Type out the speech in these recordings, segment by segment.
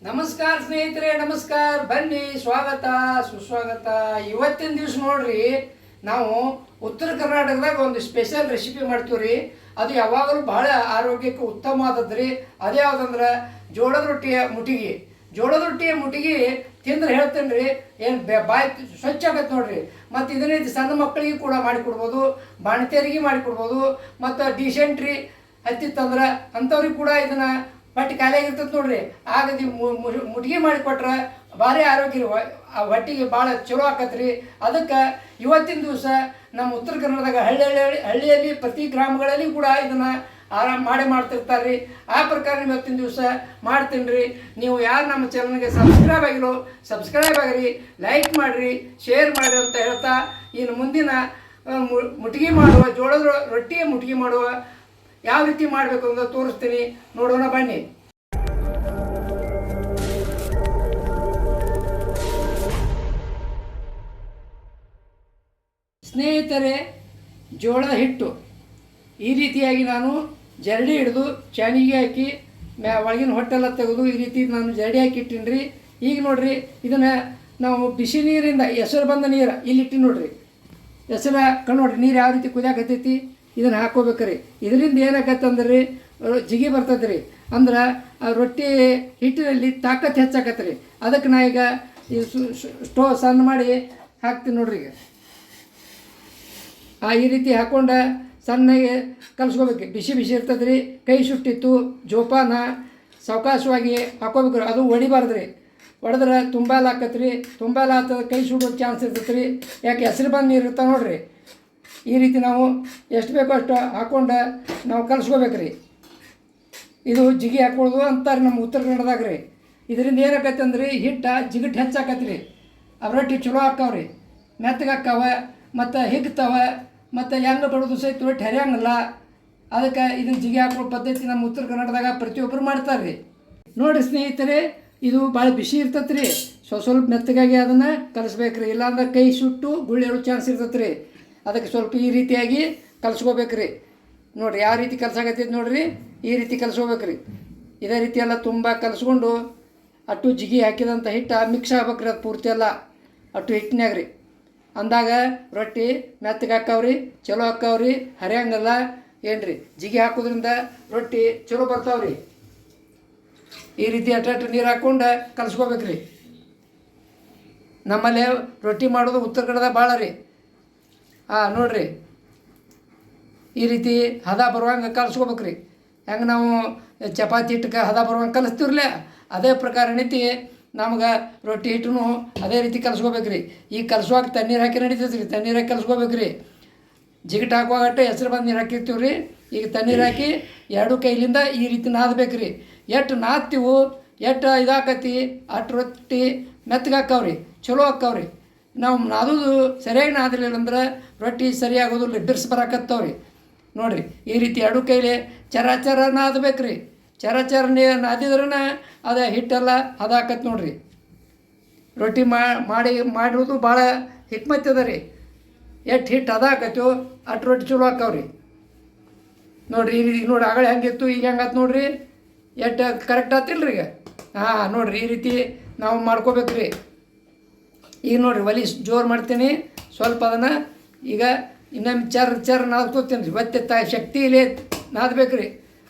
ನಮಸ್ಕಾರ ಸ್ನೇಹಿತರೆ, ನಮಸ್ಕಾರ. ಬನ್ನಿ, ಸ್ವಾಗತ ಸುಸ್ವಾಗತ. ಇವತ್ತಿನ ದಿವಸ ನೋಡ್ರಿ, ನಾವು ಉತ್ತರ ಕರ್ನಾಟಕದಾಗ ಒಂದು ಸ್ಪೆಷಲ್ ರೆಸಿಪಿ ಮಾಡ್ತೀವ್ರಿ. ಅದು ಯಾವಾಗಲೂ ಬಹಳ ಆರೋಗ್ಯಕ್ಕೆ ಉತ್ತಮ ಆದದ್ರಿ. ಅದೇ ಯಾವುದಂದ್ರೆ ಜೋಳದ ರೊಟ್ಟಿಯ ಮುಟಿಗಿ. ಜೋಳದ ರೊಟ್ಟಿಯ ಮುಟಿಗಿ ತಿಂದ್ರೆ ಹೇಳ್ತೇನೆ ರೀ, ಏನು ಬಾಯಿ ಸ್ವಚ್ಛ ಆಗತ್ತೆ ನೋಡ್ರಿ. ಮತ್ತು ಇದನ್ನೇ ಸಣ್ಣ ಮಕ್ಕಳಿಗೆ ಕೂಡ ಮಾಡಿಕೊಡ್ಬೋದು, ಬಾಣತಿಯರಿಗೆ ಮಾಡಿಕೊಡ್ಬೋದು, ಮತ್ತು ಡಿಸೆಂಟ್ರಿ ಹತ್ತಿತ್ತಂದ್ರೆ ಅಂಥವ್ರಿಗೆ ಕೂಡ ಇದನ್ನು ಹೊಟ್ಟೆ ಖಾಲಿಯಾಗಿರ್ತದೆ ನೋಡ್ರಿ. ಆಗ ಮುಟ್ಗಿ ಮಾಡಿಕೊಟ್ರೆ ಭಾರಿ ಆರೋಗ್ಯ ಹೊಟ್ಟಿಗೆ ಭಾಳ ಚಲೋ ಆಕತ್ರಿ. ಅದಕ್ಕೆ ಇವತ್ತಿನ ದಿವಸ ನಮ್ಮ ಉತ್ತರ ಕನ್ನಡದಾಗ ಹಳ್ಳಿಯಲ್ಲಿ ಪ್ರತಿ ಗ್ರಾಮಗಳಲ್ಲಿ ಕೂಡ ಇದನ್ನು ಆರಾಮ್ ಮಾಡ್ತಿರ್ತಾರೆ ರೀ. ಆ ಪ್ರಕಾರ ಇವತ್ತಿನ ದಿವಸ ಮಾಡ್ತೀನಿ ರೀ. ನೀವು ಯಾರು ನಮ್ಮ ಚಾನಲ್ಗೆ ಸಬ್ಸ್ಕ್ರೈಬ್ ಆಗಿರಿ, ಲೈಕ್ ಮಾಡಿರಿ, ಶೇರ್ ಮಾಡಿರಿ ಅಂತ ಹೇಳ್ತಾ, ಇನ್ನು ಮುಂದಿನ ಮುಟ್ಗಿ ಮಾಡುವ ಜೋಳದ ರೊಟ್ಟಿಯ ಮುಟ್ಗಿ ಮಾಡುವ ಯಾವ ರೀತಿ ಮಾಡಬೇಕು ಅಂತ ತೋರಿಸ್ತೀನಿ, ನೋಡೋಣ ಬನ್ನಿ. ಸ್ನೇಹಿತರೆ, ಜೋಳದ ಹಿಟ್ಟು ಈ ರೀತಿಯಾಗಿ ನಾನು ಜರಡಿ ಹಿಡಿದು ಚಾನಿಗೆ ಹಾಕಿ ಒಳಗಿನ ಹೊಟ್ಟೆಲ್ಲ ತೆಗೆದು ಈ ರೀತಿ ನಾನು ಜರಡಿ ಹಾಕಿ ಇಟ್ಟಿನಿ ರೀ. ಈಗ ನೋಡ್ರಿ, ಇದನ್ನು ನಾವು ಬಿಸಿ ನೀರಿಂದ ಹೆಸರು ಬಂದ ನೀರು ಇಲ್ಲಿ ಇಟ್ಟು ನೋಡ್ರಿ. ಹೆಸರು ನೋಡ್ರಿ, ನೀರು ಯಾವ ರೀತಿ ಕುದಿಯಾಕತ್ತೈತಿ, ಇದನ್ನು ಹಾಕೋಬೇಕ್ರಿ. ಇದರಿಂದ ಏನಾಗತ್ತಂದ್ರೆ ರೀ, ಜಿಗಿ ಬರ್ತದೆ ರೀ. ಅಂದ್ರೆ ಆ ರೊಟ್ಟಿ ಹಿಟ್ಟಿನಲ್ಲಿ ತಾಕತ್ತು ಹೆಚ್ಚಾಕತ್ತೆ ರೀ. ಅದಕ್ಕೆ ನಾ ಈಗ ಈ ಸ್ಟೋವ್ ಸಣ್ಣ ಮಾಡಿ ಹಾಕ್ತೀನಿ ನೋಡ್ರಿ. ಈಗ ಈ ರೀತಿ ಹಾಕ್ಕೊಂಡು ಸಣ್ಣಗೆ ಕಲಿಸ್ಕೋಬೇಕು. ಬಿಸಿ ಬಿಸಿ ಇರ್ತದೆ ರೀ. ಕೈ ಸುಟ್ಟಿತ್ತು ಜೋಪಾನ ಸಾವಕಾಶವಾಗಿ ಹಾಕೋಬೇಕು. ಅದು ಹೊಡಿಬಾರ್ದು ರೀ. ಹೊಡೆದ್ರೆ ತುಂಬಾಲ ಆಕತ್ತೆ ರೀ. ತುಂಬಾಲ ಆಗ್ತದೆ, ಕೈ ಸುಡೋ ಚಾನ್ಸ್ ಇರ್ತೈತೆ ರೀ. ಯಾಕೆ ಹೆಸರು ಬಂದು ನೀರು ಇರ್ತಾವೆ ನೋಡ್ರಿ. ಈ ರೀತಿ ನಾವು ಎಷ್ಟು ಬೇಕೋ ಅಷ್ಟು ಹಾಕ್ಕೊಂಡು ನಾವು ಕಲಿಸ್ಕೋಬೇಕು ರೀ. ಇದು ಜಿಗಿ ಹಾಕ್ಕೊಳ್ಳೋದು ಅಂತಾರೆ ನಮ್ಮ ಉತ್ತರ ಕನ್ನಡದಾಗ ರೀ. ಇದರಿಂದ ಏನಾಕತ್ತೆ ಅಂದ್ರೆ ಹಿಟ್ಟು ಜಿಗಿಟ್ಟು ಹೆಚ್ಚಾಕತ್ತೆ ರೀ. ಆ ರೊಟ್ಟಿ ಚಲೋ ಹಾಕ್ತಾವ್ರಿ, ಮೆತ್ತಗೆ ಹಾಕ್ಕಾವ, ಮತ್ತು ಹಿಗ್ತಾವ, ಮತ್ತು ಹೆಂಗೆ ಬಡೋದು ಸಹಿತ ರೊಟ್ಟಿ ಹರಿಯಂಗಿಲ್ಲ. ಅದಕ್ಕೆ ಇದನ್ನು ಜಿಗಿ ಹಾಕೊಳ್ಳೋ ಪದ್ಧತಿ ನಮ್ಮ ಉತ್ತರ ಕನ್ನಡದಾಗ ಪ್ರತಿಯೊಬ್ಬರು ಮಾಡ್ತಾರೆ ರೀ. ನೋಡಿ ಸ್ನೇಹಿತರೆ, ಇದು ಭಾಳ ಬಿಸಿ ಇರ್ತೈತೆ ರೀ. ಸ್ವಲ್ಪ ಮೆತ್ತಗಾಗಿ ಅದನ್ನು ಕಲಿಸ್ಬೇಕು ರೀ. ಇಲ್ಲಾಂದ್ರೆ ಕೈ ಸುಟ್ಟು ಗುಳ್ಳಿ ಹೇಳೋ ಚಾನ್ಸ್ ಇರ್ತೈತೆ ರೀ. ಅದಕ್ಕೆ ಸ್ವಲ್ಪ ಈ ರೀತಿಯಾಗಿ ಕಲಿಸ್ಕೋಬೇಕು ರೀ. ನೋಡಿರಿ ಯಾವ ರೀತಿ ಕಲ್ಸಾಕತ್ತೈತೆ ನೋಡಿರಿ. ಈ ರೀತಿ ಕಲಿಸ್ಕೋಬೇಕು ರೀ. ಇದೇ ರೀತಿ ಎಲ್ಲ ತುಂಬ ಕಲಿಸ್ಕೊಂಡು ಅಟ್ಟು ಜಿಗಿ ಹಾಕಿದಂಥ ಹಿಟ್ಟು ಮಿಕ್ಸ್ ಆಗ್ಬೇಕು ರೀ. ಅದು ಪೂರ್ತಿ ಎಲ್ಲ ಅಟ್ಟು ಹಿಟ್ಟಿನಾಗ ರೀ. ಅಂದಾಗ ರೊಟ್ಟಿ ಮೆತ್ತಗೆ ಹಾಕ್ಕಾವ್ರಿ, ಚಲೋ ಹಾಕ್ಕಾವ್ರಿ, ಹರಿಯಂಗಲ್ಲ ಏನು ರೀ. ಜಿಗಿ ಹಾಕೋದ್ರಿಂದ ರೊಟ್ಟಿ ಚಲೋ ಬರ್ತಾವ್ರಿ. ಈ ರೀತಿ ಅಟ್ಟು ನೀರು ಹಾಕ್ಕೊಂಡು ಕಲಿಸ್ಕೋಬೇಕು ರೀ. ನಮ್ಮಲ್ಲಿ ರೊಟ್ಟಿ ಮಾಡೋದು ಉತ್ತರ ಕನ್ನಡ ಭಾಳ ರೀ. ನೋಡಿರಿ, ಈ ರೀತಿ ಹದ ಬರುವಂಗೆ ಕಲಿಸ್ಕೋಬೇಕು ರೀ. ಹೆಂಗೆ ನಾವು ಚಪಾತಿ ಹಿಟ್ಟಕ್ಕೆ ಹದ ಬರುವಂಗೆ ಕಲಿಸ್ತೀವ್ರಲ್ಲ, ಅದೇ ಪ್ರಕಾರ ನೀತಿ ನಮ್ಗೆ ರೊಟ್ಟಿ ಹಿಟ್ಟು ಅದೇ ರೀತಿ ಕಲಿಸ್ಕೋಬೇಕು ರೀ. ಈಗ ಕಲಿಸುವಾಗ ತಣ್ಣೀರು ಹಾಕಿ ನಡೀತೈತೆ ರೀ. ತಣ್ಣೀರು ಹಾಕಿ ಕಲಿಸ್ಕೋಬೇಕು ರೀ. ಜಿಗಿಟ್ಟು ಹಾಕುವಾಗಟ್ಟೆ ಹೆಸರು ಬಂದು ನೀರು ಹಾಕಿರ್ತೀವಿ ರೀ. ಈಗ ತಣ್ಣೀರು ಹಾಕಿ ಎರಡು ಕೈಲಿಂದ ಈ ರೀತಿ ನಾದಬೇಕು ರೀ. ಎಷ್ಟು ನಾದ್ತೀವೋ ಎಷ್ಟು ಇದಾಕತಿ ಅಷ್ಟು ರೊಟ್ಟಿ ಮೆತ್ತಗೆ ಹಾಕ್ಕಾವ್ರಿ, ಚಲೋ ಹಾಕ್ಕಾವ್ರಿ. ನಾವು ನಾದೋದು ಸರಿಯಾಗಿ ನಾದಲಿಲ್ಲ ಅಂದ್ರೆ ರೊಟ್ಟಿ ಸರಿಯಾಗೋದಿಲ್ಲ, ಬಿರ್ಸ್ ಬರಾಕತ್ತಾವ್ರಿ. ನೋಡಿರಿ, ಈ ರೀತಿ ಎರಡು ಕೈಲಿ ಚರ ನಾದಬೇಕು ರೀ. ಚರ ನಾದಿದ್ರೇ ಅದು ಹಿಟ್ಟೆಲ್ಲ ಅದಾಕತ್ತೆ ನೋಡಿರಿ. ರೊಟ್ಟಿ ಮಾಡಿರೋದು ಭಾಳ ಹಿಕ್ಮತ್ ಅದ ರೀ. ಎಷ್ಟು ಹಿಟ್ಟು ಅದಾಕತ್ತೋ ಅಷ್ಟು ರೊಟ್ಟಿ ಚಲೋ ಹಾಕ್ಕಾವ್ರಿ. ನೋಡಿರಿ, ಈ ರೀತಿ ನೋಡಿ, ಆಗಲೇ ಹೆಂಗಿತ್ತು ಈಗ ಹೆಂಗತ್ತು ನೋಡಿರಿ. ಎಷ್ಟು ಕರೆಕ್ಟ್ ಆತಿಲ್ಲ ರೀ ಈಗ. ನೋಡಿರಿ, ಈ ರೀತಿ ನಾವು ಮಾಡ್ಕೋಬೇಕು ರೀ. ಈಗ ನೋಡಿರಿ, ಒಲಿ ಜೋರು ಮಾಡ್ತೀನಿ. ಸ್ವಲ್ಪ ಅದನ್ನು ಈಗ ಇನ್ನೊಮ್ಮೆ ಚರ್ ನಾದ್ಕೋತೀನಿ ರೀ. ಒತ್ತೆ ಶಕ್ತಿ ಇಲ್ಲಿ ನಾದಬೇಕು ರೀ.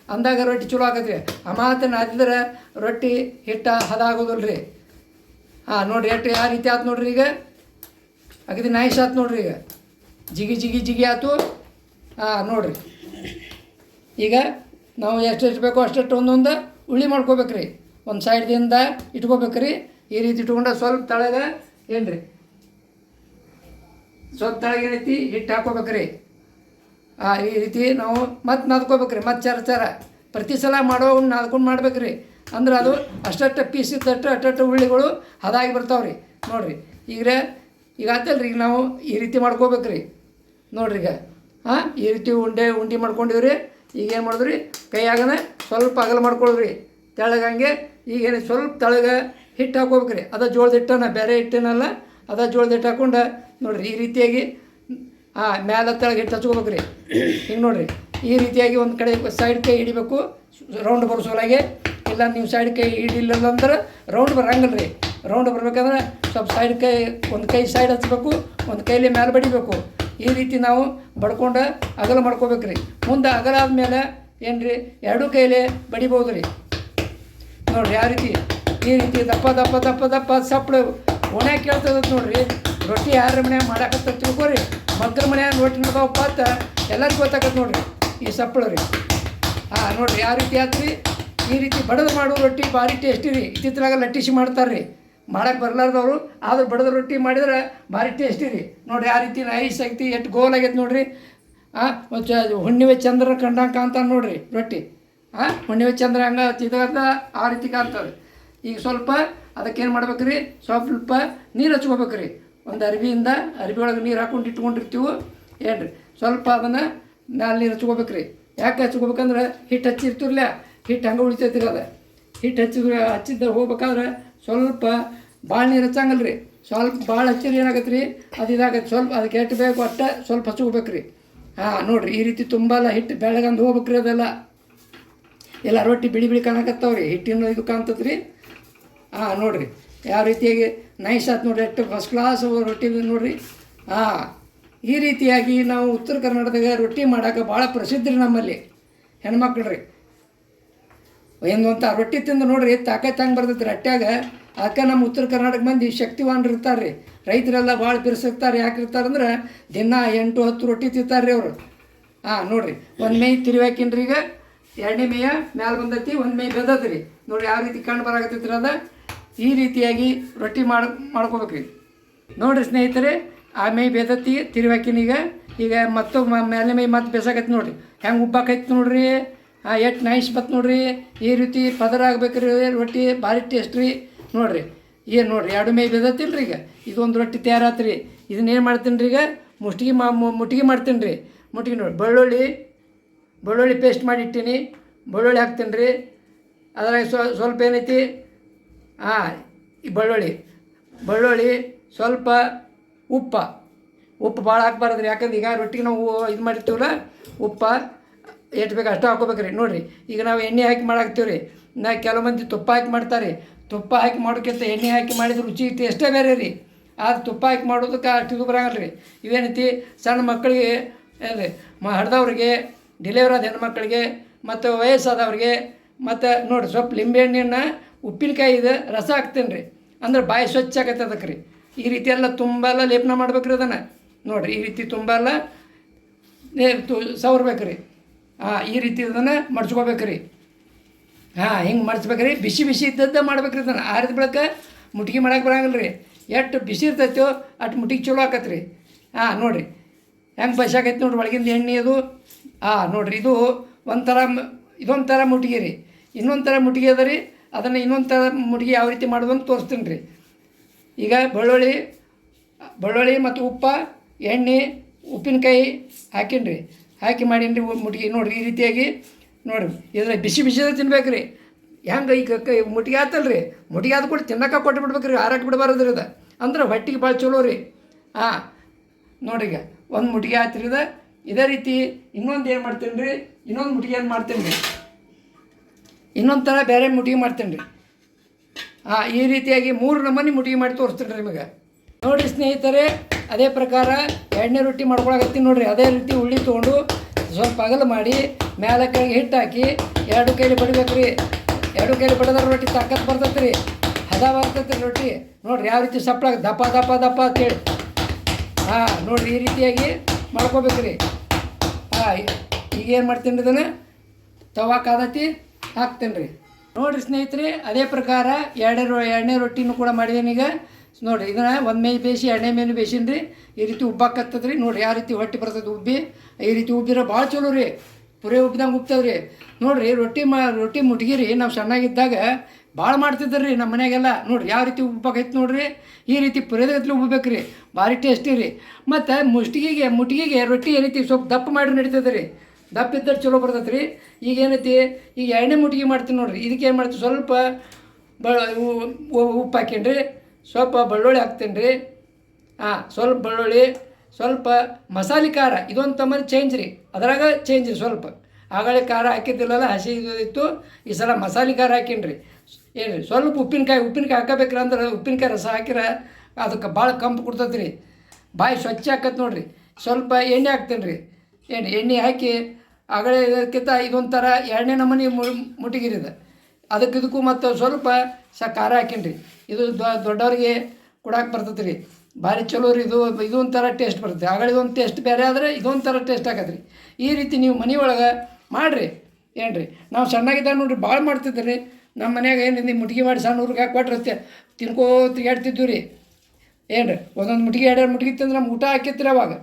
ಅಂದಾಗ ರೊಟ್ಟಿ ಚಲೋ ಆಗತ್ತೆ ರೀ. ಮಾತು ನಾದಿದ್ರೆ ರೊಟ್ಟಿ ಹಿಟ್ಟು ಹದ ಆಗೋದಿಲ್ಲ ರೀ. ನೋಡಿರಿ, ಎಷ್ಟು ಯಾವ ರೀತಿ ಆಯ್ತು ನೋಡಿರಿ. ಈಗ ಅಗದಿ ನೈಸ್ ಆಯ್ತು ನೋಡಿರಿ. ಈಗ ಜಿಗಿ ಆಯ್ತು. ನೋಡಿರಿ, ಈಗ ನಾವು ಎಷ್ಟು ಬೇಕೋ ಅಷ್ಟು ಒಂದೊಂದು ಉಳ್ಳಿ ಮಾಡ್ಕೋಬೇಕು ರೀ. ಒಂದು ಸೈಡ್ದಿಂದ ಇಟ್ಕೋಬೇಕು ರೀ. ಈ ರೀತಿ ಇಟ್ಕೊಂಡು ಸ್ವಲ್ಪ ತಳಗ ಏನು ರೀ, ಸ್ವಲ್ಪ ತಳಗ ಏನೈತಿ ಹಿಟ್ಟು ಹಾಕ್ಕೋಬೇಕು ರೀ. ಈ ರೀತಿ ನಾವು ಮತ್ತೆ ನಾದ್ಕೋಬೇಕು ರೀ. ಮತ್ತೆ ಚರ ಪ್ರತಿ ಸಲ ಮಾಡೋ ನಾದ್ಕೊಂಡು ಮಾಡ್ಬೇಕು ರೀ. ಅಂದ್ರೆ ಅದು ಅಷ್ಟಷ್ಟು ಪೀಸ್ ಇದ್ದಷ್ಟು ಅಷ್ಟು ಉಳ್ಳಿಗಳು ಹದಾಗಿ ಬರ್ತಾವೆ ರೀ. ನೋಡಿರಿ, ಈಗ ಆತಲ್ಲ ರೀ. ಈಗ ನಾವು ಈ ರೀತಿ ಮಾಡ್ಕೋಬೇಕು ರೀ. ನೋಡಿರಿ, ಈಗ ಈ ರೀತಿ ಉಂಡೆ ಮಾಡ್ಕೊಂಡಿವ್ರಿ. ಈಗ ಏನು ಮಾಡಿದ್ರಿ, ಕೈಯಾಗನ ಸ್ವಲ್ಪ ಅಗಲ ಮಾಡ್ಕೊಳ್ರಿ ತೆಳಗಂಗೆ. ಈಗೇನು ಸ್ವಲ್ಪ ತೆಳಗೆ ಹಿಟ್ಟು ಹಾಕ್ಕೋಬೇಕು ರೀ. ಅದು ಜೋಳದ ಹಿಟ್ಟನ, ಬೇರೆ ಹಿಟ್ಟನಲ್ಲ, ಅದು ಜೋಳದ ಹಿಟ್ಟು ಹಾಕ್ಕೊಂಡು ನೋಡಿರಿ ಈ ರೀತಿಯಾಗಿ ಮ್ಯಾಲೆ ತೆಳಗೆ ಹಿಟ್ಟು ಹಚ್ಕೋಬೇಕು ರೀ. ಹಿಂಗೆ ನೋಡಿರಿ, ಈ ರೀತಿಯಾಗಿ ಒಂದು ಕಡೆ ಸೈಡ್ ಕೈ ಹಿಡಿಬೇಕು, ರೌಂಡ್ ಬರೋ ಸೋಲಾಗೆ. ಇಲ್ಲ ನೀವು ಸೈಡ್ ಕೈ ಹಿಡಿಲಿಲ್ಲ ಅಂದ್ರೆ ರೌಂಡ್ ಬರಂಗಿಲ್ಲ ರೀ. ರೌಂಡ್ ಬರ್ಬೇಕಂದ್ರೆ ಸ್ವಲ್ಪ ಸೈಡ್ ಕೈ ಒಂದು ಕೈ ಸೈಡ್ ಹಚ್ಬೇಕು, ಒಂದು ಕೈಲಿ ಮೇಲೆ ಬಡಿಬೇಕು. ಈ ರೀತಿ ನಾವು ಬಡ್ಕೊಂಡು ಅಗಲ ಮಾಡ್ಕೋಬೇಕು ರೀ. ಮುಂದೆ ಅಗಲ ಆದಮೇಲೆ ಏನು ರೀ, ಎರಡೂ ಕೈಲೇ ಬಡಿಬೋದು ರೀ. ನೋಡಿರಿ ಯಾವ ರೀತಿ, ಈ ರೀತಿ ದಪ್ಪ ದಪ್ಪ ದಪ್ಪ ದಪ್ಪ ಸಪ್ಪಳು ಓಣ್ಯಾಗ ಕೇಳ್ತದ ನೋಡಿರಿ. ರೊಟ್ಟಿ ಯಾರ ಮನ್ಯಾಗ ಮಾಡಾಕತ್ತ ತಿಳ್ಕೊರಿ, ಮಗ್ಗರ ಮನ್ಯಾಗ ರೊಟ್ಟಿ ನಡ್ದಾವಪ್ಪ ಅಂತ ಎಲ್ಲರಿಗೂ ಗೊತ್ತಾಗತ್ತೆ ನೋಡಿರಿ ಈ ಸಪ್ಪಳು ರೀ. ನೋಡಿರಿ ಯಾವ ರೀತಿ ಆಯ್ತು ರೀ. ಈ ರೀತಿ ಬಡದು ಮಾಡೋ ರೊಟ್ಟಿ ಭಾರಿ ಟೇಸ್ಟಿ ರೀ. ಇತ್ತಿತ್ತಲಾಗ ಲಟ್ಟಿಸಿ ಮಾಡ್ತಾರೆ ರೀ, ಮಾಡಕ್ಕೆ ಬರ್ಲಾರ್ದವರು, ಆದ್ರೆ ಬಡದ ರೊಟ್ಟಿ ಮಾಡಿದ್ರೆ ಭಾರಿ ಟೇಸ್ಟಿ ರೀ. ನೋಡಿರಿ ಯಾವ ರೀತಿ ನೈಸ್ ಆಗೈತಿ, ಎಷ್ಟು ಗೋಲ್ ಆಗೈತೆ ನೋಡಿರಿ. ಹುಣ್ಣಿಮೆ ಚಂದ್ರ ಕಂಡಂಗೆ ಕಾಣ್ತಾನೆ ನೋಡಿರಿ ರೊಟ್ಟಿ. ಹುಣ್ಣಿಮೆ ಚಂದ್ರ ಹಂಗೆ ತಿದ್ದ ಆ ರೀತಿ ಕಾಣ್ತವೆ. ಈಗ ಸ್ವಲ್ಪ ಅದಕ್ಕೇನು ಮಾಡ್ಬೇಕು ರೀ, ಸ್ವಲ್ಪ ನೀರು ಹಚ್ಕೋಬೇಕು ರೀ. ಒಂದು ಅರ್ಬಿಯಿಂದ ಅರ್ಬಿ ಒಳಗೆ ನೀರು ಹಾಕೊಂಡು ಇಟ್ಕೊಂಡಿರ್ತೀವಿ ಏನು ರೀ, ಸ್ವಲ್ಪ ಅದನ್ನು ಮ್ಯಾಲೆ ನೀರು ಹಚ್ಕೋಬೇಕು ರೀ. ಯಾಕೆ ಹಚ್ಕೋಬೇಕಂದ್ರೆ ಹಿಟ್ಟು ಹಚ್ಚಿರ್ತಿರ್ಲ, ಹಿಟ್ಟು ಹಂಗೆ ಉಳಿತೈತಿ ರೀ. ಅದು ಹಿಟ್ಟು ಹಚ್ಚಿದ್ದ ಹೋಗ್ಬೇಕಾದ್ರೆ ಸ್ವಲ್ಪ ಭಾಳ ನೀರು ಹಚ್ಚಂಗಲ್ಲ ರೀ. ಸ್ವಲ್ಪ ಭಾಳ ಹಚ್ಚಿರಿ ಏನಾಗತ್ತೆ ರೀ, ಅದು ಇದಾಗತ್ತೆ. ಸ್ವಲ್ಪ ಅದಕ್ಕೆ ಎಷ್ಟು ಬೇಕು ಅಷ್ಟೇ ಸ್ವಲ್ಪ ಹಚ್ಕೋಬೇಕು ರೀ. ನೋಡಿರಿ ಈ ರೀತಿ ತುಂಬ ಹಿಟ್ಟು ಬೆಳಗಂದು ಹೋಗ್ಬೇಕು ರೀ. ಅದೆಲ್ಲ ಎಲ್ಲ ರೊಟ್ಟಿ ಬಿಳಿ ಬಿಳಿ ಕಾಣಕತ್ತಾವ ರೀ, ಹಿಟ್ಟಿನ ಇದು ಕಾಣ್ತದೆ ರೀ. ನೋಡಿರಿ ಯಾವ ರೀತಿಯಾಗಿ ನೈಸ್ ಆಯ್ತು ನೋಡಿರಿ, ಎಷ್ಟು ಫಸ್ಟ್ ಕ್ಲಾಸ್ ರೊಟ್ಟಿ ನೋಡಿರಿ. ಈ ರೀತಿಯಾಗಿ ನಾವು ಉತ್ತರ ಕರ್ನಾಟಕದಾಗ ರೊಟ್ಟಿ ಮಾಡೋಕೆ ಭಾಳ ಪ್ರಸಿದ್ಧ ರೀ ನಮ್ಮಲ್ಲಿ ಹೆಣ್ಮಕ್ಳು ರೀ. ಒಂದೊಂಥ ರೊಟ್ಟಿ ತಿಂದು ನೋಡಿರಿ ತಾಕತ್ತು ಹಂಗೆ ಬರ್ತೈತೆ ರೀ ರೊಟ್ಯಾಗ. ಅದಕ್ಕೆ ನಮ್ಮ ಉತ್ತರ ಕರ್ನಾಟಕ ಮಂದಿ ಶಕ್ತಿವಾನ್ರು ಇರ್ತಾರೆ ರೀ. ರೈತರೆಲ್ಲ ಭಾಳ ಬಿರ್ಸಿರ್ತಾರೆ. ಯಾಕೆ ಇರ್ತಾರಂದ್ರೆ ದಿನ 8-10 ರೊಟ್ಟಿ ತಿಂತಾರೆ ರೀ ಅವರು. ನೋಡಿರಿ ಒಂದು ಮೈ ತಿರುವಾಕಿನ್ರಿ, ಈಗ ಎರಡನೇ ಮೇಯ ಮ್ಯಾಲೆ ಬಂದೈತಿ, ಒಂದು ಮೈ ಬೆದತಿ ರೀ. ನೋಡಿರಿ ಯಾವ ರೀತಿ ಕಂಡು ಬರಾಕತ್ತೈತಿ ಅದ. ಈ ರೀತಿಯಾಗಿ ರೊಟ್ಟಿ ಮಾಡ್ಕೋಬೇಕು ರೀ. ನೋಡಿರಿ ಸ್ನೇಹಿತರೆ, ಆ ಮೈ ಬೆದತಿ ತಿರುವಾಕಿನೀಗ. ಈಗ ಮತ್ತು ಮೇಲೆ ಮೈ ಮತ್ತೆ ಬೆಸಾಕೈತಿ ನೋಡಿರಿ, ಹೆಂಗೆ ಉಬ್ಬಾಕೈತಿ ನೋಡಿರಿ. ಎಷ್ಟು ನೈಸ್ ಬತ್ತು ನೋಡಿರಿ. ಈ ರೀತಿ ಪದರ ಆಗ್ಬೇಕು ರೀ ರೊಟ್ಟಿ, ಭಾರಿ ಟೇಸ್ಟ್ ರೀ. ನೋಡಿರಿ ಏನು ನೋಡಿರಿ, ಎರಡು ಮೈ ಬೆದತಿಲ್ಲ ರೀ. ಈಗ ಇದೊಂದು ರೊಟ್ಟಿ ತಯಾರಾತು ರೀ. ಇದನ್ನೇನು ಮಾಡ್ತೀನಿ ರೀ, ಈಗ ಮುಟ್ಟಿಗೆ ಮಾಡ್ತೀನಿ ರೀ. ಮುಟ್ಟಿಗೆ ನೋಡಿ ಬೆಳ್ಳುಳ್ಳಿ ಪೇಸ್ಟ್ ಮಾಡಿ ಇಟ್ಟೀನಿ, ಬೆಳ್ಳುಳ್ಳಿ ಹಾಕ್ತೀನಿ ರೀ. ಅದ್ರಾಗ ಸ್ವಲ್ಪ ಏನೈತಿ, ಈ ಬೆಳ್ಳುಳ್ಳಿ ಸ್ವಲ್ಪ ಉಪ್ಪು ಭಾಳ ಹಾಕ್ಬಾರ್ದು ರೀ. ಯಾಕಂದ್ರೆ ಈಗ ರೊಟ್ಟಿಗೆ ನಾವು ಇದು ಮಾಡಿರ್ತೀವಲ್ಲ, ಉಪ್ಪು ಎಷ್ಟು ಬೇಕು ಅಷ್ಟು ಹಾಕೋಬೇಕು ರೀ. ನೋಡಿರಿ ಈಗ ನಾವು ಎಣ್ಣೆ ಹಾಕಿ ಮಾಡಾಕ್ತೀವಿ ರೀ. ಕೆಲವು ಮಂದಿ ತುಪ್ಪ ಹಾಕಿ ಮಾಡ್ತಾರೆ. ತುಪ್ಪ ಹಾಕಿ ಮಾಡೋಕ್ಕಿಂತ ಎಣ್ಣೆ ಹಾಕಿ ಮಾಡಿದ್ರೆ ರುಚಿ ಟೇಸ್ಟೇ ಬೇರೆ ರೀ. ಆದ್ರೆ ತುಪ್ಪ ಹಾಕಿ ಮಾಡೋದಕ್ಕೆ ಅಷ್ಟು ಇದು ಬರೋಂಗಿಲ್ಲ ರೀ. ಇವೇನೈತಿ ಸಣ್ಣ ಮಕ್ಕಳಿಗೆ ಏನ್ರಿ, ಹಡ್ದವ್ರಿಗೆ, ಡೆಲಿವರಿ ಆದ ಹೆಣ್ಮಕ್ಳಿಗೆ, ಮತ್ತು ವಯಸ್ಸಾದವ್ರಿಗೆ, ಮತ್ತು ನೋಡಿರಿ ಸ್ವಲ್ಪ ಲಿಂಬೆಹಣ್ಣಿನ ಉಪ್ಪಿನಕಾಯಿದು ರಸ ಹಾಕ್ತೀನಿ ರೀ. ಅಂದ್ರೆ ಬಾಯಿ ಸ್ವಚ್ಛ ಆಗತ್ತೆ ಅದಕ್ಕೆ ರೀ. ಈ ರೀತಿ ಎಲ್ಲ ತುಂಬ ಲೇಪನ ಮಾಡ್ಬೇಕು ರೀ ಅದನ್ನು. ನೋಡಿರಿ ಈ ರೀತಿ ತುಂಬ ಸವರ್ಬೇಕು ರೀ. ಈ ರೀತಿ ಅದನ್ನು ಮಡ್ಚ್ಕೋಬೇಕು ರೀ. ಹಿಂಗೆ ಮಡ್ಚ್ಬೇಕು ರೀ. ಬಿಸಿ ಇದ್ದದ್ದೇ ಮಾಡ್ಬೇಕು ರೀ ಅದನ್ನು. ಆರಿದ ಬಳಿಕ ಮುಟ್ಗಿ ಮಾಡಕ್ಕೆ ಬರೋಂಗಿಲ್ಲ ರೀ. ಎಷ್ಟು ಬಿಸಿ ಇರ್ತೈತೋ ಅಷ್ಟು ಮುಟ್ಟಿಗೆ ಚಲೋ ಆಕತ್ತೆ ರೀ. ನೋಡಿರಿ ಹೆಂಗೆ ಬಸಾಕೈತಿ ನೋಡಿರಿ ಒಳಗಿಂದ ಎಣ್ಣೆ ಅದು. ನೋಡಿರಿ ಇದು ಇದೊಂಥರ ಮುಟ್ಟಿಗೆ ರೀ. ಇನ್ನೊಂದು ಥರ ಮುಟ್ಟಿಗೆ ಅದ ರೀ. ಅದನ್ನು ಇನ್ನೊಂದು ಥರ ಮುಟ್ಟಿಗೆ ಯಾವ ರೀತಿ ಮಾಡೋದು ಅಂತ ತೋರಿಸ್ತೀನಿ ರೀ. ಈಗ ಬೆಳ್ಳುಳ್ಳಿ ಮತ್ತು ಉಪ್ಪು, ಎಣ್ಣೆ, ಉಪ್ಪಿನಕಾಯಿ ಹಾಕೀನಿ ರೀ. ಹಾಕಿ ಮಾಡೀನಿ ರೀ ಮುಟ್ಟಿಗೆ. ನೋಡಿರಿ ಈ ರೀತಿಯಾಗಿ ನೋಡಿರಿ ಇದ್ರ ಬಿಸಿ ತಿನ್ಬೇಕು ರೀ. ಹೆಂಗೆ ಈಗ ಮುಟ್ಟಿಗೆ ಆತಲ್ಲ ರೀ, ಮುಟ್ಟಿಗೆ ಆದ ಕೂಡ ತಿನ್ನಕ್ಕೆ ಕೊಟ್ಟು ಬಿಡ್ಬೇಕು ರೀ, ಆರಕ್ಕೆ ಬಿಡಬಾರ್ದು ರೀ. ಅದು ಅಂದ್ರೆ ಹೊಟ್ಟಿಗೆ ಭಾಳ ಚಲೋ ರೀ. ನೋಡಿಗ ಒಂದು ಮುಟ್ಟಿಗೆ ಆಯ್ತು ರೀ. ಇದೇ ರೀತಿ ಇನ್ನೊಂದು ಏನು ಮಾಡ್ತೀನಿ ರೀ, ಇನ್ನೊಂದು ಮುಟ್ಟಿಗೆ ಏನು ಮಾಡ್ತೀನಿ ರೀ, ಇನ್ನೊಂದು ಥರ ಬೇರೆ ಮುಟ್ಟಿಗೆ ಮಾಡ್ತೀನಿ ರೀ. ಈ ರೀತಿಯಾಗಿ 3 ನಮೂನಿ ಮುಟ್ಟಿಗೆ ಮಾಡಿ ತೋರಿಸ್ತೀನಿ ರೀ ನಿಮಗೆ. ನೋಡಿರಿ ಸ್ನೇಹಿತರೆ, ಅದೇ ಪ್ರಕಾರ ಎಣ್ಣೆ ರೊಟ್ಟಿ ಮಾಡ್ಕೊಳಕತ್ತೀನಿ ನೋಡಿರಿ. ಅದೇ ರೀತಿ ಉಳ್ಳಿ ತೊಗೊಂಡು ಸ್ವಲ್ಪ ಅಗಲ ಮಾಡಿ ಮೇಲೆ ಕೈಗೆ ಹಿಟ್ಟು ಹಾಕಿ 2 ಕೈಲಿ ಬಡಿಬೇಕು ರೀ. 2 ಕೈಲಿ ಬಡಿದ್ರೆ ರೊಟ್ಟಿ ತಾಕತ್ತು ಬರ್ತೈತೆ ರೀ, ಹದ ಬರ್ತೈತೆ ರೀ ರೊಟ್ಟಿ. ನೋಡಿರಿ ಯಾವ ರೀತಿ ಸಪ್ಪಳ ದಪ್ಪ ದಪ್ಪ ದಪ್ಪ ಅಂತೇಳಿ. ನೋಡಿರಿ ಈ ರೀತಿಯಾಗಿ ಮಾಡ್ಕೋಬೇಕು ರೀ. ಈಗೇನು ಮಾಡ್ತೀನಿ ರೀ, ಇದನ್ನು ತವಾ ಕಾದತಿ ಹಾಕ್ತೀನಿ ರೀ. ನೋಡಿರಿ ಸ್ನೇಹಿತರೆ, ಅದೇ ಪ್ರಕಾರ ಎರಡನೇ ರೊಟ್ಟಿನೂ ಕೂಡ ಮಾಡಿದ್ದೀನಿ ಈಗ. ನೋಡಿರಿ ಇದನ್ನು ಒಂದು ಮೇ ಬೇಯಿಸಿ 2ನೇ ಮೇನು ಬೇಯಿಸೀನಿ ರೀ. ಈ ರೀತಿ ಉಬ್ಬಾಕತ್ತದ ರೀ. ನೋಡಿರಿ ಯಾವ ರೀತಿ ಹೊಟ್ಟೆ ಬರ್ತದೆ ಉಬ್ಬಿ. ಈ ರೀತಿ ಉಬ್ಬಿರೋ ಭಾಳ ಚಲೋ ರೀ, ಪುರೇ ಉಬ್ಬಿದಂಗೆ ಉಬ್ತವೆ ರೀ. ನೋಡಿರಿ ರೊಟ್ಟಿ ಮುಟ್ಗಿ ರೀ ನಾವು ಸಣ್ಣಾಗಿದ್ದಾಗ ಭಾಳ ಮಾಡ್ತಿದ್ದರು ರೀ ನಮ್ಮ ಮನೆಯಾಗೆಲ್ಲ. ನೋಡಿರಿ ಯಾವ ರೀತಿ ಉಬ್ಬಾಕೈತೆ ನೋಡಿರಿ. ಈ ರೀತಿ ಪುರೇದಗತ್ಲೆ ಉಬ್ಬಬೇಕು ರೀ, ಭಾರಿ ಟೇಸ್ಟಿ ರೀ. ಮತ್ತು ಮುಟ್ಗಿಗೆ ರೊಟ್ಟಿ ಏನೈತಿ ಸ್ವಲ್ಪ ದಪ್ಪ ಮಾಡಿ ನಡೀತದೆ ರೀ. ದಪ್ಪ ಇದ್ದರೆ ಚಲೋ ಬರ್ತೈತೆ ರೀ. ಈಗ ಏನೈತಿ, ಈಗ 2ನೇ ಮುಟ್ಗಿ ಮಾಡ್ತೀನಿ ನೋಡಿರಿ. ಇದಕ್ಕೆ ಏನು ಮಾಡ್ತೀವಿ, ಸ್ವಲ್ಪ ಉಪ್ಪು ಹಾಕೀನಿ ರೀ, ಸ್ವಲ್ಪ ಬೆಳ್ಳುಳ್ಳಿ ಹಾಕ್ತೀನಿ ರೀ. ಸ್ವಲ್ಪ ಬೆಳ್ಳುಳ್ಳಿ, ಸ್ವಲ್ಪ ಮಸಾಲೆ ಖಾರ, ಇದೊಂದು ತಮ್ಮಲ್ಲಿ ಚೇಂಜ್ ರೀ. ಅದ್ರಾಗ ಚೇಂಜ್ ರೀ ಸ್ವಲ್ಪ. ಆಗಳೇ ಖಾರ ಹಾಕಿದ್ದಿಲ್ಲಲ್ಲ, ಹಸಿ ಇತ್ತು. ಈ ಸಲ ಮಸಾಲೆ ಖಾರ ಹಾಕೀನಿ ಏನು ರೀ. ಸ್ವಲ್ಪ ಉಪ್ಪಿನಕಾಯಿ ಹಾಕಬೇಕ್ರಿ. ಅಂದ್ರೆ ಉಪ್ಪಿನಕಾಯಿ ರಸ ಹಾಕಿರ ಅದಕ್ಕೆ ಭಾಳ ಕಂಪು ಕೊಡ್ತೈತೆ ರೀ, ಬಾಯಿ ಸ್ವಚ್ಛ ಆಕತ್ತೆ ನೋಡಿರಿ. ಸ್ವಲ್ಪ ಎಣ್ಣೆ ಹಾಕ್ತೇನೆ ರೀ. ಎಣ್ಣೆ ಹಾಕಿ ಆಗಳೇ ಇದಕ್ಕಿಂತ ಇದೊಂಥರ ಎರಡನೇ ನಮೂನಿ ಮುಟ್ಟಿಗಿರಿ ಇದು. ಇದಕ್ಕೂ ಮತ್ತು ಸ್ವಲ್ಪ ಖಾರ ಹಾಕೀನಿ ರೀ. ಇದು ದೊಡ್ಡವ್ರಿಗೆ ಕೊಡಕ್ಕೆ ಬರ್ತೈತೆ ರೀ, ಭಾರಿ ಚಲೋ ರೀ. ಇದೊಂಥರ ಟೇಸ್ಟ್ ಬರುತ್ತೆ. ಆಗಳಿದೊಂದು ಟೇಸ್ಟ್ ಬೇರೆ ಆದರೆ ಇದೊಂಥರ ಟೇಸ್ಟ್ ಆಗತ್ತೆ ರೀ. ಈ ರೀತಿ ನೀವು ಮನೆ ಒಳಗೆ ಮಾಡಿರಿ. ಏನು ರೀ, ನಾವು ಸಣ್ಣಾಗಿದ್ದಾಗ ನೋಡಿರಿ ಭಾಳ ಮಾಡ್ತಿದ್ದೆ ರೀ. ನಮ್ಮ ಮನ್ಯಾಗ ಏನು ಮುಟ್ಗಿ ಮಾಡಿ ಸಣ್ಣ ಊರಿಗೆ ಹಾಕಿ ಕೊಟ್ಟಿರುತ್ತೆ, ತಿನ್ಕೋತಿಗಾಡ್ತಿದ್ವಿ ರೀ. ಏನು ರೀ, ಒಂದೊಂದು ಮುಟ್ಗಿ 2 ಮುಟ್ಗಿ ತಿಂದ್ರೆ ನಮ್ಗೆ ಊಟ ಹಾಕಿತ್ರಿ. ಅವಾಗ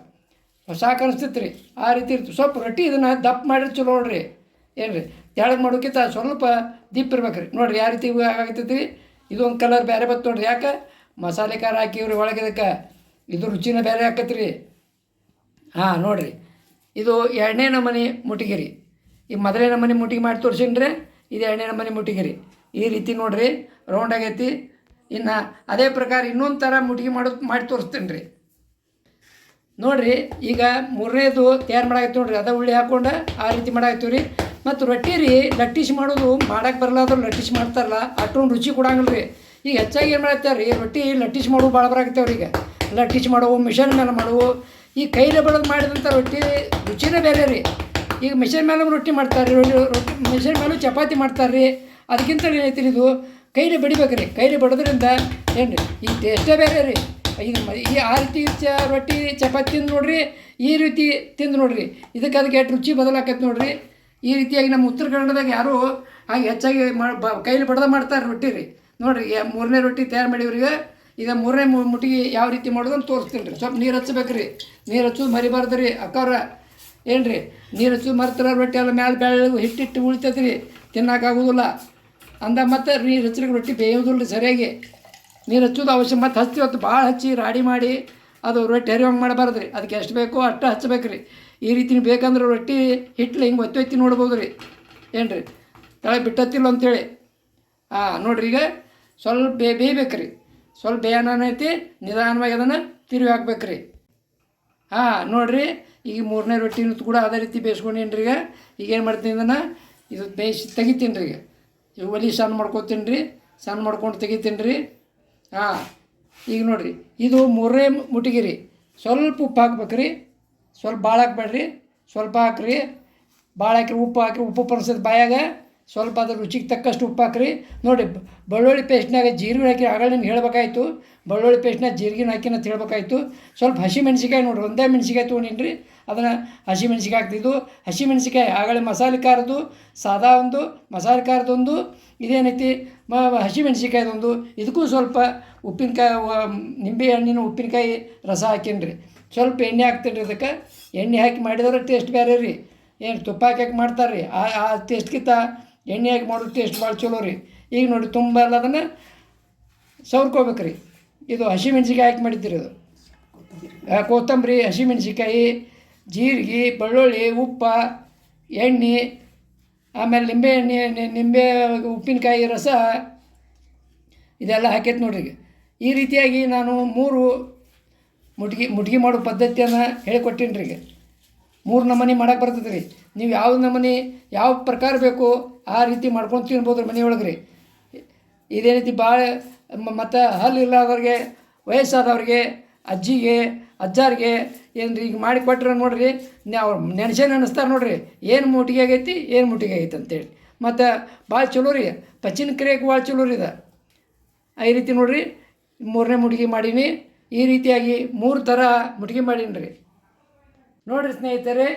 ಸಾಕು ಅನಿಸ್ತಿತ್ತು ರೀ. ಆ ರೀತಿ ಇರ್ತೀವಿ. ಸ್ವಲ್ಪ ರೊಟ್ಟಿ ಇದನ್ನು ದಪ್ಪ ಮಾಡಿರಿ ಚಲೋ ನೋಡ್ರಿ. ಏನು ರೀ, ತೆಳಗೆ ಮಾಡೋಕ್ಕಿಂತ ಸ್ವಲ್ಪ ದೀಪ್ ಇರ್ಬೇಕು ರೀ. ನೋಡಿರಿ ಯಾವ ರೀತಿ ಆಗತ್ತೈತಿ. ಇದೊಂದು ಕಲರ್ ಬೇರೆ ಬತ್ತು ನೋಡಿರಿ. ಯಾಕೆ ಮಸಾಲೆ ಖಾರ ಹಾಕಿವ್ರಿ ಒಳಗೆ. ಇದಕ್ಕೆ ಇದು ರುಚಿನ ಬೇರೆ ಆಕತ್ರಿ. ಹಾಂ ನೋಡಿರಿ, ಇದು 2ನೇ ನಮೂನಿ ಮುಟ್ಟಿಗೆ ರೀ. ಈ ಮೊದಲನೇ ನಮೂನಿ ಮುಟ್ಟಿಗೆ ಮಾಡಿ ತೋರಿಸೀನಿ ರೀ. ಇದು 2ನೇ ನಮೂನಿ ಮುಟ್ಟಿಗೆ ರೀ. ಈ ರೀತಿ ನೋಡಿರಿ ರೌಂಡ್ ಆಗೈತಿ. ಇನ್ನು ಅದೇ ಪ್ರಕಾರ ಇನ್ನೊಂದು ಥರ ಮುಟ್ಟಿಗೆ ಮಾಡಿ ತೋರಿಸ್ತೀನಿ ರೀ. ನೋಡಿರಿ, ಈಗ 3ನೇದು ತಯಾರು ಮಾಡಾಕತ್ತೀವಿ ನೋಡಿರಿ. ಅದ ಉಳ್ಳಿ ಹಾಕ್ಕೊಂಡು ಆ ರೀತಿ ಮಾಡಾಕತ್ತೀವಿ ರೀ. ಮತ್ತು ರೊಟ್ಟಿ ರೀ ಲಟ್ಟಿಸಿ ಮಾಡೋದು ಮಾಡಕ್ಕೆ ಬರಲಾದ್ರು ಲಟ್ಟಿಸಿ ಮಾಡ್ತಾರಲ್ಲ, ಅಷ್ಟೊಂದು ರುಚಿ ಕೊಡಂಗಿಲ್ಲ ರೀ. ಈಗ ಹೆಚ್ಚಾಗಿ ಏನು ಮಾಡ್ತಾರೆ ರೀ, ರೊಟ್ಟಿ ಲಟ್ಟಿಸಿ ಮಾಡೋವು ಭಾಳ ಬರಾಕತ್ತೇವ್ರಿ. ಈಗ ಲಟ್ಟಿಸಿ ಮಾಡೋವು, ಮಿಷನ್ ಮೇಲೆ ಮಾಡೋವು. ಈ ಕೈಲೇ ಬೆಳೆದು ಮಾಡಿದಂಥ ರೊಟ್ಟಿ ರುಚಿನೇ ಬೇರೆ ರೀ. ಈಗ ಮಿಷನ್ ಮೇಲೆ ರೊಟ್ಟಿ ಮಾಡ್ತಾರೆ ರೀ, ರೊಟ್ಟಿ ಮಿಷನ್ ಮೇಲೂ ಚಪಾತಿ ಮಾಡ್ತಾರೆ ರೀ. ಅದಕ್ಕಿಂತ ಏನೈತಿ ರೀ, ಇದು ಕೈಲೇ ಬಡಿಬೇಕು ರೀ. ಕೈಲೇ ಬಡೋದ್ರಿಂದ ಏನು ರೀ, ಈ ಟೇಸ್ಟೇ ಬೇರೆ ರೀ. ಈ ಆ ರೀತಿ ರೊಟ್ಟಿ ಚಪಾತಿ ತಿಂದು ನೋಡಿರಿ, ಈ ರೀತಿ ತಿಂದು ನೋಡಿರಿ, ಅದಕ್ಕೆ ಎಷ್ಟು ರುಚಿ ಬದಲಾಕೈತೆ ನೋಡಿರಿ. ಈ ರೀತಿಯಾಗಿ ನಮ್ಮ ಉತ್ತರ ಕನ್ನಡದಾಗ ಯಾರೂ ಹಾಗೆ ಹೆಚ್ಚಾಗಿ ಕೈಲಿ ಬಡ್ದ ಮಾಡ್ತಾರೆ ರೊಟ್ಟಿ ರೀ. ನೋಡಿರಿ, 3ನೇ ರೊಟ್ಟಿ ತಯಾರು ಮಾಡಿವ್ರಿಗೆ. ಈಗ 3ನೇ ಮುಟ್ಟಿಗೆ ಯಾವ ರೀತಿ ಮಾಡೋದು ಅಂತ ತೋರಿಸ್ತೀನಿ ರೀ. ಸ್ವಲ್ಪ ನೀರು ಹಚ್ಚಬೇಕು ರೀ. ನೀರು ಹಚ್ಚೋದು ಮರಿಬಾರ್ದು ರೀ ಅಕ್ಕವ್ರ. ಏನು ರೀ, ನೀರು ಹಚ್ಚೋದು ಮರ್ತಾರ ರೊಟ್ಟಿ ಎಲ್ಲ ಮ್ಯಾಲೆ ಬೆಳ್ಳು ಹಿಟ್ಟಿಟ್ಟು ಉಳಿತೈತೆ ರೀ, ತಿನ್ನೋಕ್ಕಾಗೋದಿಲ್ಲ ಅಂದ. ಮತ್ತು ನೀರು ಹಚ್ಚಿಗೆ ರೊಟ್ಟಿ ಬೇಯೋದಿಲ್ಲ ರೀ ಸರಿಯಾಗಿ. ನೀರು ಹಚ್ಚೋದು ಅವಶ್ಯ. ಮತ್ತು ಹಚ್ತೀವತ್ತು ಭಾಳ ಹಚ್ಚಿ ರಾಡಿ ಮಾಡಿ ಅದು ರೊಟ್ಟಿ ಹರಿವಂಗೆ ಮಾಡಬಾರ್ದು ರೀ. ಅದಕ್ಕೆ ಎಷ್ಟು ಬೇಕೋ ಅಷ್ಟು ಹಚ್ಬೇಕು ರೀ. ಈ ರೀತಿ ಬೇಕಂದ್ರೆ ರೊಟ್ಟಿ ಹಿಟ್ಲು ಹಿಂಗೆ ಒತ್ತಿ ನೋಡ್ಬೋದು ರೀ. ಏನು ರೀ, ತಳ ಬಿಟ್ಟತ್ತಿಲ್ಲ ಅಂತೇಳಿ. ನೋಡಿರಿ, ಈಗ ಸ್ವಲ್ಪ ಬೇಯ್ಬೇಕು ರೀ. ಸ್ವಲ್ಪ ಬೇಯನೈತಿ, ನಿಧಾನವಾಗಿ ಅದನ್ನು ತಿರುವಿ ಹಾಕ್ಬೇಕು ರೀ. ನೋಡಿರಿ, ಈಗ 3ನೇ ರೊಟ್ಟಿನೂ ಕೂಡ ಅದೇ ರೀತಿ ಬೇಯಿಸ್ಕೊಂಡೀನಿ ರೀ. ಈಗೇನು ಮಾಡ್ತೀನಿ ಇದನ್ನು, ಇದು ಬೇಯಿಸಿ ತೆಗಿತೀನಿ ರೀ. ಈಗ ಒಲಿ ಸಣ್ಣ ಮಾಡ್ಕೊತೀನಿ ರೀ. ಸಣ್ಣ ಮಾಡ್ಕೊಂಡು ತೆಗಿತೀನಿ ರೀ. ಈಗ ನೋಡಿರಿ, ಇದು 3ನೇ ಮುಟ್ಟಿಗೆ ರೀ. ಸ್ವಲ್ಪ ಉಪ್ಪು ಹಾಕ್ಬೇಕು ರೀ. ಸ್ವಲ್ಪ ಭಾಳ ಹಾಕ್ಬೇಡ್ರಿ, ಸ್ವಲ್ಪ ಹಾಕ್ರಿ. ಭಾಳ ಹಾಕಿರಿ, ಉಪ್ಪು ಪರ್ಸದ ಬಾಯಾಗ ಸ್ವಲ್ಪ ಅದ್ರ ರುಚಿಗೆ ತಕ್ಕಷ್ಟು ಉಪ್ಪು ಹಾಕ್ರಿ. ನೋಡಿ, ಬೆಳ್ಳುಳ್ಳಿ ಪೇಸ್ಟ್ನಾಗ ಜೀರಿಗೆ ಹಾಕಿ ಆಗಳ ನಿಮ್ಗೆ ಹೇಳ್ಬೇಕಾಯ್ತು. ಬೆಳ್ಳುಳ್ಳಿ ಪೇಸ್ಟ್ನಾಗ ಜೀರಿಗೆನ ಹಾಕಿನ ಹೇಳ್ಬೇಕಾಯ್ತು. ಸ್ವಲ್ಪ ಹಸಿ ಮೆಣ್ಸಿಕಾಯಿ ನೋಡಿರಿ, ಒಂದೇ ಮೆಣ್ಸಿಕಾಯಿ ತೊಗೊಂಡಿನಿ ರೀ. ಅದನ್ನು ಹಸಿ ಮೆಣ್ಸಿಕಾಯಿ ಹಾಕ್ತಿದ್ದು. ಹಸಿ ಮೆಣ್ಸಿಕಾಯಿ ಆಗಳ ಮಸಾಲೆ ಖಾರದ್ದು ಸಾದಾ ಒಂದು, ಮಸಾಲೆ ಖಾರದೊಂದು, ಇದೇನೈತಿ ಹಸಿ ಮೆಣ್ಸಿಕಾಯ್ದೊಂದು. ಇದಕ್ಕೂ ಸ್ವಲ್ಪ ಉಪ್ಪಿನಕಾಯಿ, ನಿಂಬೆ ಹಣ್ಣಿನ ಉಪ್ಪಿನಕಾಯಿ ರಸ ಹಾಕೀನಿ ರೀ. ಸ್ವಲ್ಪ ಎಣ್ಣೆ ಹಾಕ್ತೀನಿ ರೀ. ಅದಕ್ಕೆ ಎಣ್ಣೆ ಹಾಕಿ ಮಾಡಿದ್ರೆ ಟೇಸ್ಟ್ ಬೇರೆ ರೀ. ಏನು ತುಪ್ಪ ಹಾಕಿ ಮಾಡ್ತಾರೆ ರೀ, ಆ ಟೇಸ್ಟ್ಗಿಂತ ಎಣ್ಣೆ ಹಾಕಿ ಮಾಡೋದು ಟೇಸ್ಟ್ ಭಾಳ ಚಲೋ ರೀ. ಈಗ ನೋಡಿ, ತುಂಬ ಎಲ್ಲ ಅದನ್ನು ಸವ್ರ್ಕೋಬೇಕು ರೀ. ಇದು ಹಸಿ ಮೆಣ್ಸಿಕಾಯಿ ಹಾಕಿ ಮಾಡಿದ್ದೀರಿ. ಇದು ಕೊತ್ತಂಬರಿ, ಹಸಿ ಮೆಣ್ಸಿಕಾಯಿ, ಜೀರಿಗೆ, ಬೆಳ್ಳುಳ್ಳಿ, ಉಪ್ಪು, ಎಣ್ಣೆ, ಆಮೇಲೆ ನಿಂಬೆ ಉಪ್ಪಿನಕಾಯಿ ರಸ ಇದೆಲ್ಲ ಹಾಕೈತೆ ನೋಡ್ರಿ. ಈ ರೀತಿಯಾಗಿ ನಾನು 3 ಮುಟ್ಗಿ ಮಾಡೋ ಪದ್ಧತಿಯನ್ನು ಹೇಳಿಕೊಟ್ಟೀನಿ ರೀ. ಈಗ 3 ನಮೂನಿ ಮಾಡೋಕೆ ಬರ್ತದೆ ರೀ. ನೀವು ಯಾವ ನಮೂನಿ ಯಾವ ಪ್ರಕಾರ ಬೇಕು ಆ ರೀತಿ ಮಾಡ್ಕೊಂಡು ತಿನ್ಬೋದು ರೀ ಮನೆಯೊಳಗೆ ರೀ. ಇದೇ ರೀತಿ ಭಾಳ ಮತ್ತು ಹಲ್ಲು ಇಲ್ಲದವ್ರಿಗೆ, ವಯಸ್ಸಾದವ್ರಿಗೆ, ಅಜ್ಜಿಗೆ, ಅಜ್ಜಾರಿಗೆ ಏನು ರೀ ಈಗ ಮಾಡಿ ಕೊಟ್ರೆ ನೋಡಿರಿ, ನಾವು ನೆನೆಸ್ತಾರೆ ನೋಡಿರಿ, ಏನು ಮುಟ್ಟಿಗೆ ಆಗೈತಿ ಅಂತೇಳಿ. ಮತ್ತು ಭಾಳ ಚಲೋ ರೀ, ಪಚ್ಚಿನ ಕ್ರಿಯೆಗೆ ಭಾಳ ಚಲೋ ರೀ ಇದು. ಈ ರೀತಿ ನೋಡಿರಿ, 3ನೇ ಮುಟ್ಟಿಗೆ ಮಾಡೀನಿ. ಈ ರೀತಿಯಾಗಿ 3 ಥರ ಮುಟ್ಟಿಗೆ ಮಾಡೀನಿ ರೀ. ನೋಡಿರಿ ಸ್ನೇಹಿತರೆ,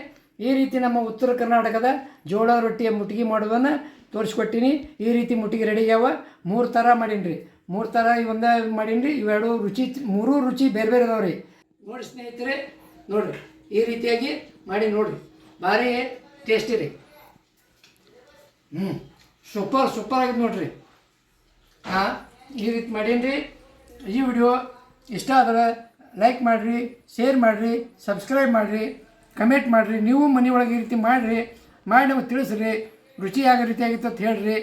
ಈ ರೀತಿ ನಮ್ಮ ಉತ್ತರ ಕರ್ನಾಟಕದ ಜೋಳ ರೊಟ್ಟಿಯ ಮುಟ್ಟಿಗೆ ಮಾಡೋದನ್ನು ತೋರಿಸ್ಕೊಟ್ಟಿನಿ. ಈ ರೀತಿ ಮುಟ್ಟಿಗೆ ರೆಡಿ ಆಗ್ಯಾವ. 3 ಥರ ಮಾಡೀನಿ ರೀ. 3 ಥರ ಒಂದೇ ಮಾಡೀನಿ ರೀ. ಇವೆರಡು ರುಚಿ, 3 ರುಚಿ ಬೇರೆ ಬೇರೆ ಅದಾವೆ ರೀ. ನೋಡಿ ಸ್ನೇಹಿತರೆ, ನೋಡಿರಿ ಈ ರೀತಿಯಾಗಿ ಮಾಡಿ ನೋಡಿರಿ, ಭಾರಿ ಟೇಸ್ಟಿ ರೀ. ಸೂಪರ್ ಆಗಿದೆ ನೋಡಿರಿ. ಈ ರೀತಿ ಮಾಡೀನಿ ರೀ. ಈ ವಿಡಿಯೋ ಇಷ್ಟ ಆದ್ರೆ ಲೈಕ್ ಮಾಡಿರಿ, ಶೇರ್ ಮಾಡಿರಿ, ಸಬ್ಸ್ಕ್ರೈಬ್ ಮಾಡಿರಿ, ಕಮೆಂಟ್ ಮಾಡಿರಿ. ನೀವು ಮನೆಯೊಳಗೆ ಈ ರೀತಿ ಮಾಡಿರಿ, ಮಾಡಿ ನಮಗೆ ತಿಳಿಸ್ರಿ, ರುಚಿಯಾಗೋ ರೀತಿಯಾಗಿತ್ತು ಅಂತ ಹೇಳಿರಿ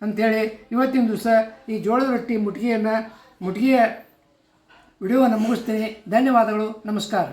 ಅಂಥೇಳಿ ಇವತ್ತಿನ ದಿವಸ ಈ ಜೋಳದ ರೊಟ್ಟಿ ಮುಟ್ಟಿಗೆಯ ವಿಡಿಯೋವನ್ನು ಮುಗಿಸ್ತೀನಿ. ಧನ್ಯವಾದಗಳು, ನಮಸ್ಕಾರ.